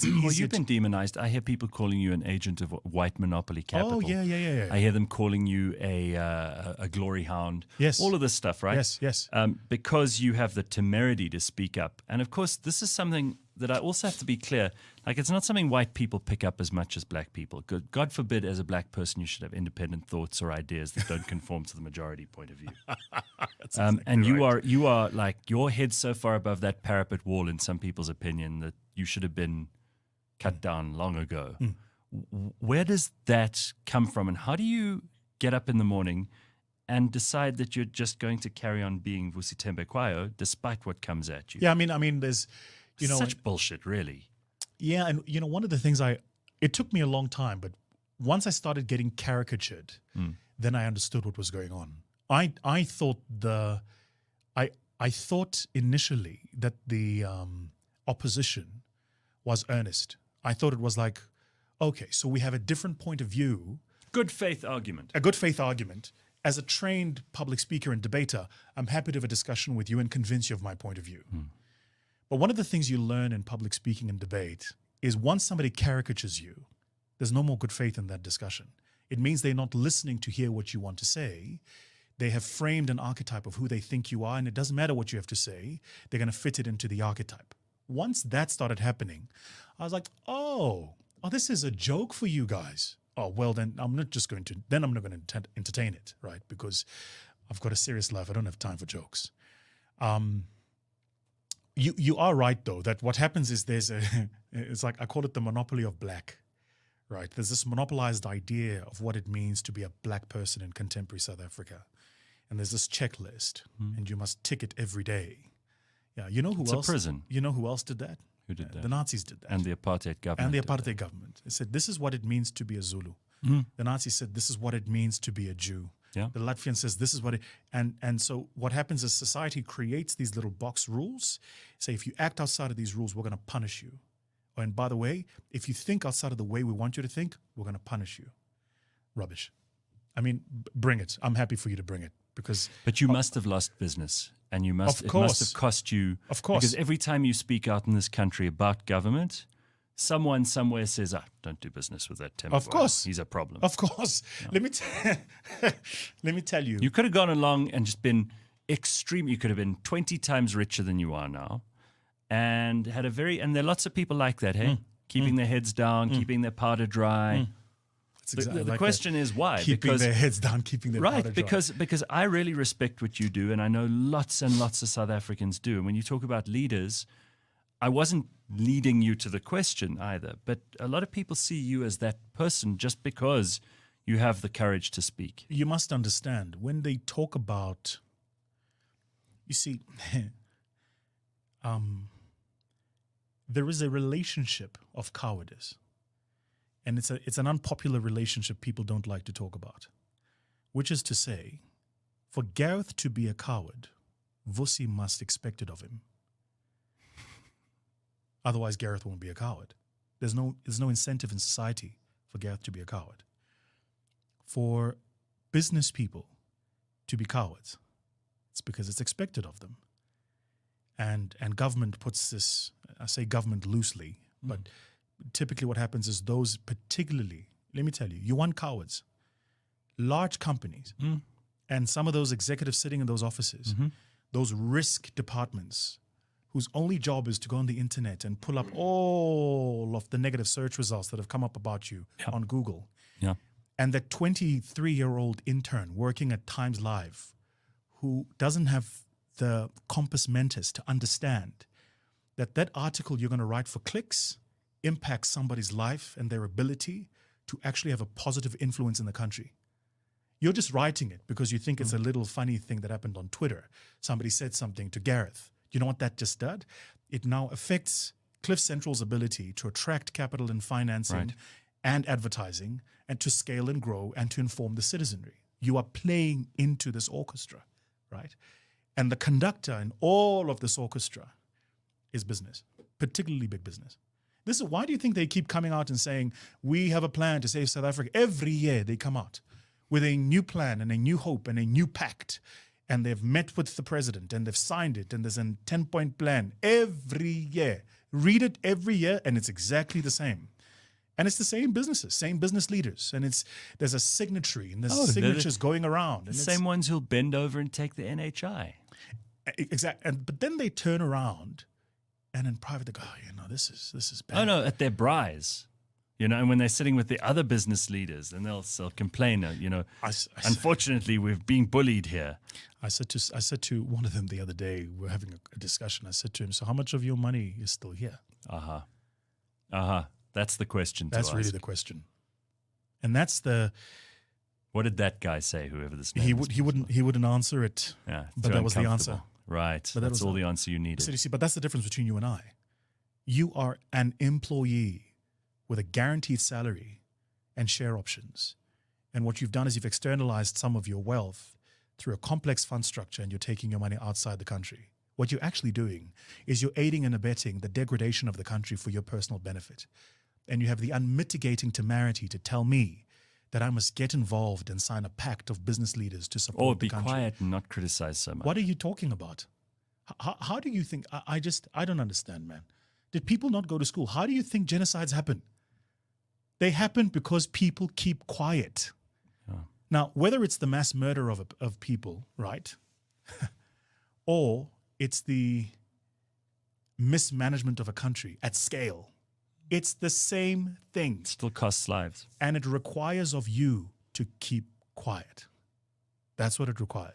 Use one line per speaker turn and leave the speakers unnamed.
Well, you've been demonized. I hear people calling you an agent of white monopoly capital.
Oh, yeah.
I hear them calling you a glory hound.
Yes.
All of this stuff, right?
Yes.
Because you have the temerity to speak up. And of course, this is something that I also have to be clear. Like, it's not something white people pick up as much as black people. God forbid, as a black person, you should have independent thoughts or ideas that don't conform to the majority point of view. And you are like, your head's so far above that parapet wall in some people's opinion that you should have been cut down long ago. Where does that come from, and how do you get up in the morning and decide that you're just going to carry on being Vusi Thembekwayo despite what comes at you?
Yeah, I mean, there's,
such bullshit, really.
Yeah, and one of the things it took me a long time, but once I started getting caricatured, then I understood what was going on. I thought I thought initially that the opposition was earnest. I thought it was like, okay, so we have a different point of view.
Good faith argument.
A good faith argument. As a trained public speaker and debater, I'm happy to have a discussion with you and convince you of my point of view. But one of the things you learn in public speaking and debate is once somebody caricatures you, there's no more good faith in that discussion. It means they're not listening to hear what you want to say. They have framed an archetype of who they think you are, and it doesn't matter what you have to say. They're going to fit it into the archetype. Once that started happening, I was like, oh, this is a joke for you guys. Oh, well, then I'm not going to entertain it, right? Because I've got a serious life. I don't have time for jokes. You are right, though, that what happens is it's like, I call it the monopoly of black, right? There's this monopolized idea of what it means to be a black person in contemporary South Africa. And there's this checklist, and you must tick it every day. Yeah, you know who else?
It's a prison.
You know who else did that?
Who did that?
The Nazis did that.
And the apartheid government.
They said, this is what it means to be a Zulu. The Nazis said, this is what it means to be a Jew.
Yeah.
The Latvian says, this is what it... And so what happens is society creates these little box rules. Say, if you act outside of these rules, we're going to punish you. And by the way, if you think outside of the way we want you to think, we're going to punish you. Rubbish. I mean, bring it. I'm happy for you to bring it.
But you must have lost business, and it must have cost you.
Of course.
Because every time you speak out in this country about government, someone somewhere says, don't do business with that Thembekwayo.
Of course.
He's a problem.
Of course. Yeah. Let me tell you.
You could have gone along and just been extreme. You could have been 20 times richer than you are now, and there are lots of people like that, hey? Keeping their heads down, keeping their powder dry.
Exactly
the question is why?
Keeping their heads down, keeping their powder dry.
Because I really respect what you do, and I know lots and lots of South Africans do. And when you talk about leaders, I wasn't leading you to the question either, but a lot of people see you as that person just because you have the courage to speak.
You must understand, when they talk about, you see, there is a relationship of cowardice. And it's an unpopular relationship people don't like to talk about, which is to say, for Gareth to be a coward, Vusi must expect it of him. Otherwise, Gareth won't be a coward. There's no incentive in society for Gareth to be a coward. For business people to be cowards, it's because it's expected of them. And government puts this, I say government loosely, but typically what happens is those particularly, let me tell you, you want cowards, large companies, and some of those executives sitting in those offices, those risk departments, whose only job is to go on the internet and pull up all of the negative search results that have come up about you on Google.
Yeah.
And that 23-year-old intern working at Times Live who doesn't have the compass mentis to understand that article you're going to write for clicks impacts somebody's life and their ability to actually have a positive influence in the country. You're just writing it because you think it's a little funny thing that happened on Twitter. Somebody said something to Gareth. You know what that just did? It now affects Cliff Central's ability to attract capital and financing and advertising and to scale and grow and to inform the citizenry. You are playing into this orchestra, right? And the conductor in all of this orchestra is business, particularly big business. This is why do you think they keep coming out and saying, we have a plan to save South Africa? Every year they come out with a new plan and a new hope and a new pact. And they've met with the president and they've signed it. And there's a 10-point plan. Every year Read it every year, and it's exactly the same. And it's the same businesses, same business leaders, and there's a signatory, and there's signatures going around.
The same ones who'll bend over and take the NHI.
Exactly. But then they turn around, and in private they go, this is bad.
Oh no, at their braais. And when they're sitting with the other business leaders, and they'll complain, unfortunately, we're being bullied here.
I said to one of them the other day, we were having a discussion. I said to him, so how much of your money is still here?
That's the question to
That's
ask.
really the question. And that's the...
What did that guy say, whoever this name is?
He wouldn't answer it,
Yeah,
but that was the answer.
Right, but that's all the answer you needed.
So you see, but that's the difference between you and I. You are an employee with a guaranteed salary and share options. And what you've done is you've externalized some of your wealth through a complex fund structure, and you're taking your money outside the country. What you're actually doing is you're aiding and abetting the degradation of the country for your personal benefit. And you have the unmitigating temerity to tell me that I must get involved and sign a pact of business leaders to support the country.
Or be quiet and not criticize so much.
What are you talking about? How do you think? I don't understand, man. Did people not go to school? How do you think genocides happen? They happen because people keep quiet. Oh. Now, whether it's the mass murder of people, right? Or it's the mismanagement of a country at scale. It's the same thing.
It still costs lives.
And it requires of you to keep quiet. That's what it requires.